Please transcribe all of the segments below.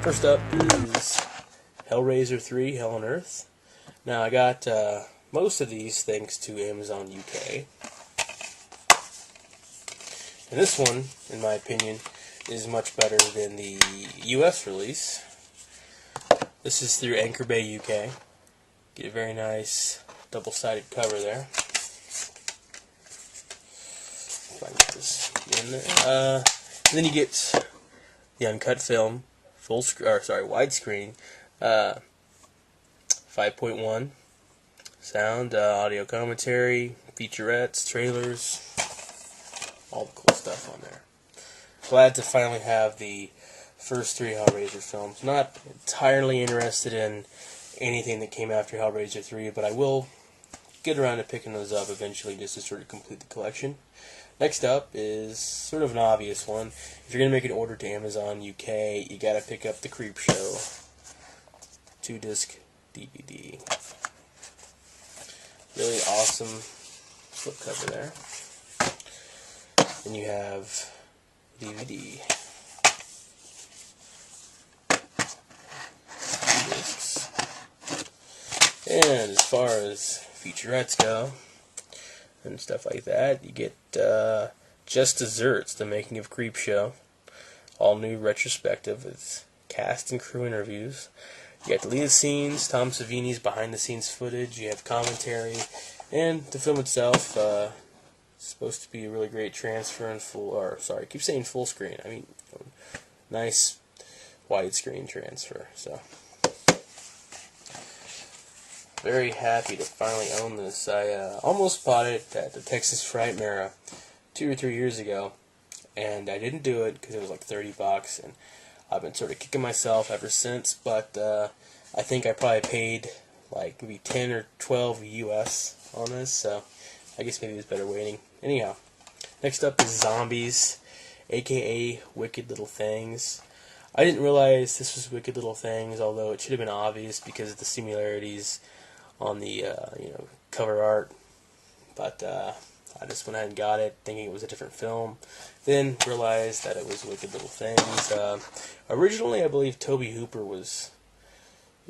First up is Hellraiser 3: Hell on Earth. Now, I got most of these thanks to Amazon UK. And this one, in my opinion, is much better than the US release. This is through Anchor Bay UK. Get a very nice double-sided cover there. If I can get this in there. And then you get the uncut film, widescreen, 5.1 sound, audio commentary, featurettes, trailers, all the cool stuff on there. Glad to finally have the first 3 Hellraiser films. Not entirely interested in anything that came after Hellraiser 3, but I will get around to picking those up eventually just to sort of complete the collection. Next up is sort of an obvious one. If you're going to make an order to Amazon UK, you got to pick up the Creepshow 2-disc DVD. Really awesome slipcover there. Then you have DVD. Discs. And as far as featurettes go, and stuff like that, you get Just Desserts, the making of Creepshow, all new retrospective with cast and crew interviews. You got deleted scenes, Tom Savini's behind the scenes footage, you have commentary, and the film itself is supposed to be a really great transfer in I keep saying full screen, I mean nice widescreen transfer. So very happy to finally own this. I almost bought it at the Texas Frightmare 2 or 3 years ago, and I didn't do it because it was like $30, and I've been sort of kicking myself ever since, but I think I probably paid like maybe 10 or 12 US on this, so I guess maybe it's better waiting. Anyhow, next up is Zombies, aka Wicked Little Things. I didn't realize this was Wicked Little Things, although it should have been obvious because of the similarities on the cover art, but I just went ahead and got it thinking it was a different film, then realized that it was Wicked Little Things. Originally I believe Tobe Hooper was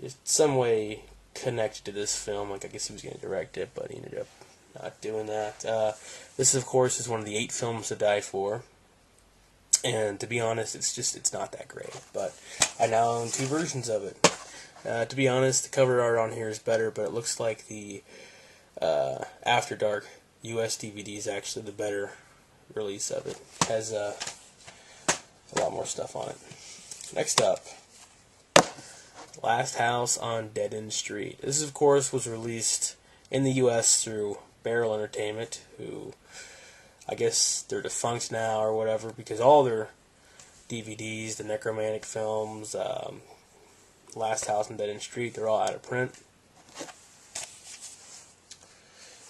in some way connected to this film, like I guess he was going to direct it, but he ended up not doing that. This of course is one of the 8 films to die for, and to be honest it's not that great, but I now own 2 versions of it. To be honest, the cover art on here is better, but it looks like the After Dark US DVD is actually the better release of it. It has a lot more stuff on it. Next up, Last House on Dead End Street. This, of course, was released in the US through Barrel Entertainment, who I guess they're defunct now or whatever, because all their DVDs, the Necromantic films, Last House on Dead End Street, they're all out of print.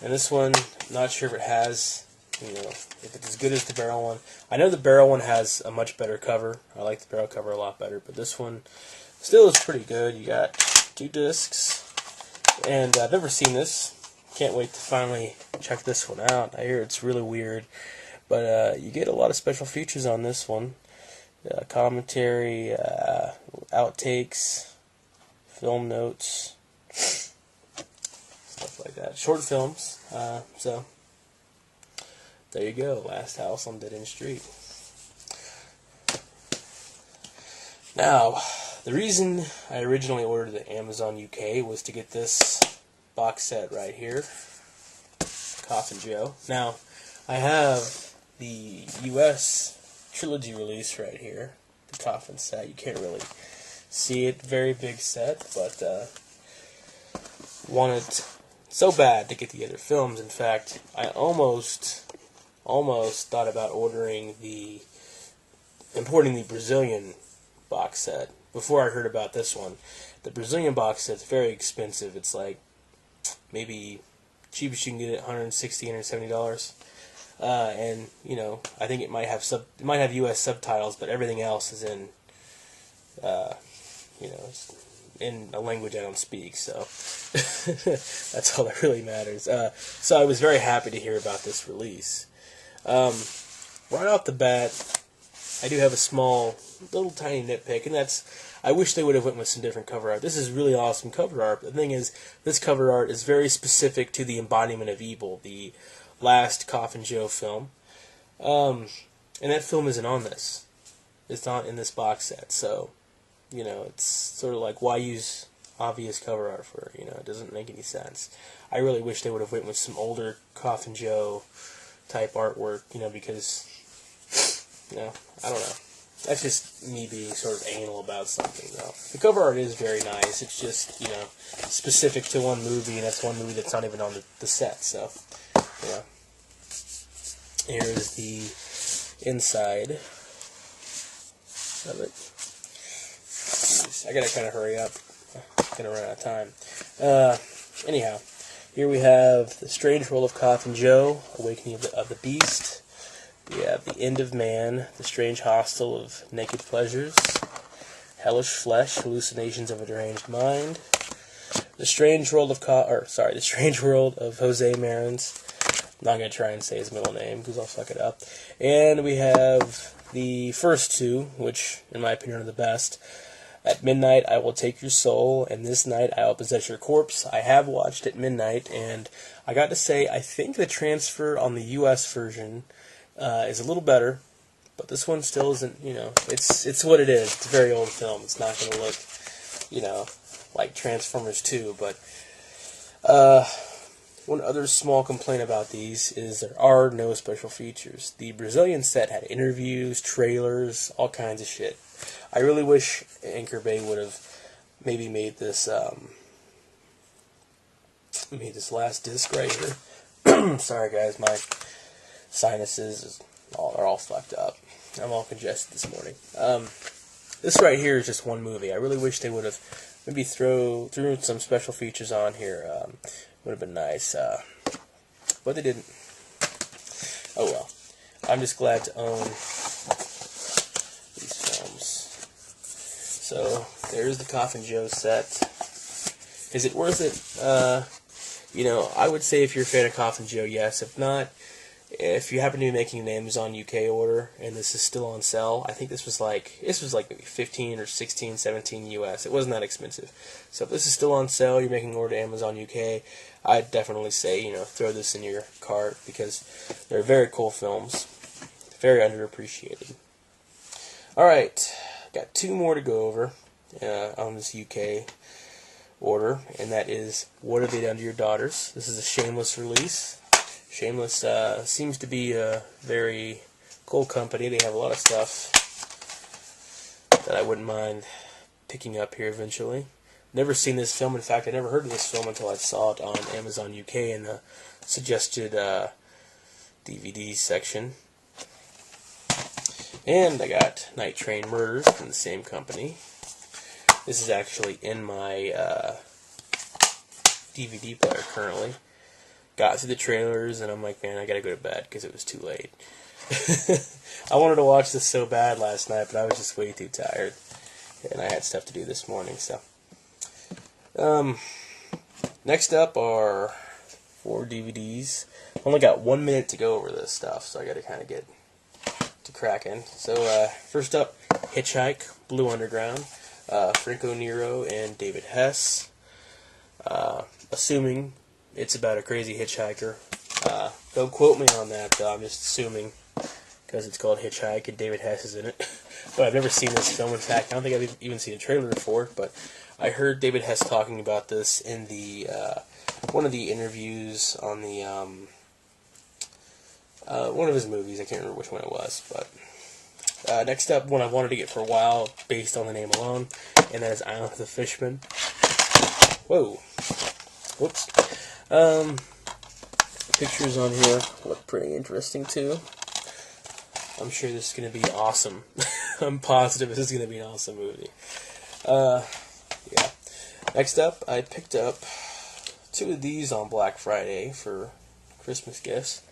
And this one, not sure if it has, if it's as good as the Barrel one. I know the Barrel one has a much better cover. I like the Barrel cover a lot better, but this one still is pretty good. You got 2 discs, and I've never seen this. Can't wait to finally check this one out. I hear it's really weird, but you get a lot of special features on this one. Commentary, outtakes, film notes, stuff like that. Short films. So there you go. Last House on Dead End Street. Now, the reason I originally ordered the Amazon UK was to get this box set right here, Coffin Joe. Now, I have the US trilogy release right here, the Coffin set. You can't really see it, very big set, but wanted so bad to get the other films. In fact, I almost thought about importing the Brazilian box set before I heard about this one. The Brazilian box set's very expensive. It's like maybe cheapest you can get it, $160, $170. And I think it might have US subtitles, but everything else is in in a language I don't speak, so that's all that really matters. So I was very happy to hear about this release. Right off the bat, I do have a small, little tiny nitpick, and that's I wish they would have went with some different cover art. This is really awesome cover art. But the thing is, this cover art is very specific to the embodiment of evil, the last Coffin Joe film. And that film isn't on this. It's not in this box set, so, it's sort of like, why use obvious cover art for it? It doesn't make any sense. I really wish they would have went with some older Coffin Joe type artwork, because, I don't know. That's just me being sort of anal about something, though. The cover art is very nice. It's just, specific to one movie, and that's one movie that's not even on the set, so, Here's the inside of it. Jeez, I gotta kind of hurry up. I'm gonna run out of time. Anyhow, here we have The Strange World of Coffin Joe, Awakening of the Beast. We have The End of Man, The Strange Hostel of Naked Pleasures, Hellish Flesh, Hallucinations of a Deranged Mind, The Strange World of The Strange World of Jose Marins. I'm not going to try and say his middle name because I'll fuck it up. And we have the first two, which in my opinion are the best. At Midnight I Will Take Your Soul, and This Night I Will Possess Your Corpse. I have watched At Midnight, and I got to say, I think the transfer on the US version is a little better, but this one still isn't, it's what it is. It's a very old film. It's not going to look, like Transformers 2, but one other small complaint about these is there are no special features. The Brazilian set had interviews, trailers, all kinds of shit. I really wish Anchor Bay would have maybe made this last disc right here. Sorry guys, my sinuses are all fucked up. I'm all congested this morning. This right here is just one movie. I really wish they would have maybe threw some special features on here. Would have been nice, but they didn't. Oh well. I'm just glad to own these films. So there's the Coffin Joe set. Is it worth it? I would say if you're a fan of Coffin Joe, yes. If not, if you happen to be making an Amazon UK order and this is still on sale, I think this was like maybe 15 or 16, 17 US. It wasn't that expensive. So if this is still on sale, you're making an order to Amazon UK, I'd definitely say, throw this in your cart because they're very cool films. Very underappreciated. Alright, got two more to go over on this UK order, and that is What Have They Done to Your Daughters? This is a Shameless release. Shameless seems to be a very cool company. They have a lot of stuff that I wouldn't mind picking up here eventually. Never seen this film. In fact, I never heard of this film until I saw it on Amazon UK in the suggested DVD section. And I got Night Train Murders from the same company. This is actually in my DVD player currently. Got through the trailers, and I'm like, man, I gotta go to bed because it was too late. I wanted to watch this so bad last night, but I was just way too tired. And I had stuff to do this morning, so. Next up are 4 DVDs. Only got 1 minute to go over this stuff, so I gotta kind of get to cracking. So, first up, Hitchhike, Blue Underground, Franco Nero and David Hess. Assuming it's about a crazy hitchhiker. Don't quote me on that, though. I'm just assuming because it's called Hitchhike and David Hess is in it. But I've never seen this film. In fact, I don't think I've even seen a trailer for it. But I heard David Hess talking about this in the one of the interviews on the one of his movies. I can't remember which one it was. But next up, one I wanted to get for a while, based on the name alone, and that is Island of the Fisherman. Whoa. Whoops. Pictures on here look pretty interesting too. I'm sure this is going to be awesome. I'm positive this is going to be an awesome movie. Yeah. Next up, I picked up 2 of these on Black Friday for Christmas gifts,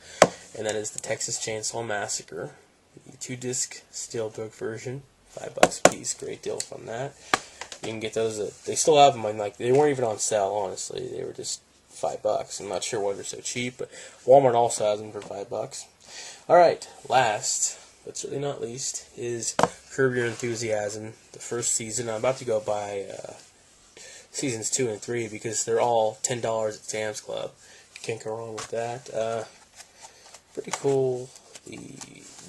and that is the Texas Chainsaw Massacre, the 2-disc steelbook version, $5 a piece. Great deal from that. You can get those. They still have them. They weren't even on sale. Honestly, they were just $5. I'm not sure why they're so cheap, but Walmart also has them for $5. All right, last but certainly not least, is Curb Your Enthusiasm, the first season. I'm about to go buy seasons 2 and 3 because they're all $10 at Sam's Club. Can't go wrong with that. Pretty cool. The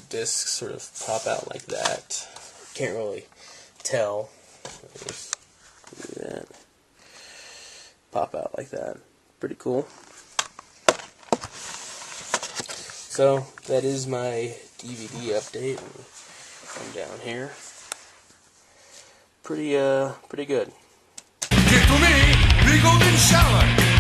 discs sort of pop out like that. Can't really tell. Just do that. Pop out like that. Pretty cool. So that is my DVD update. I'm down here. Pretty good. Get to me, the golden shower.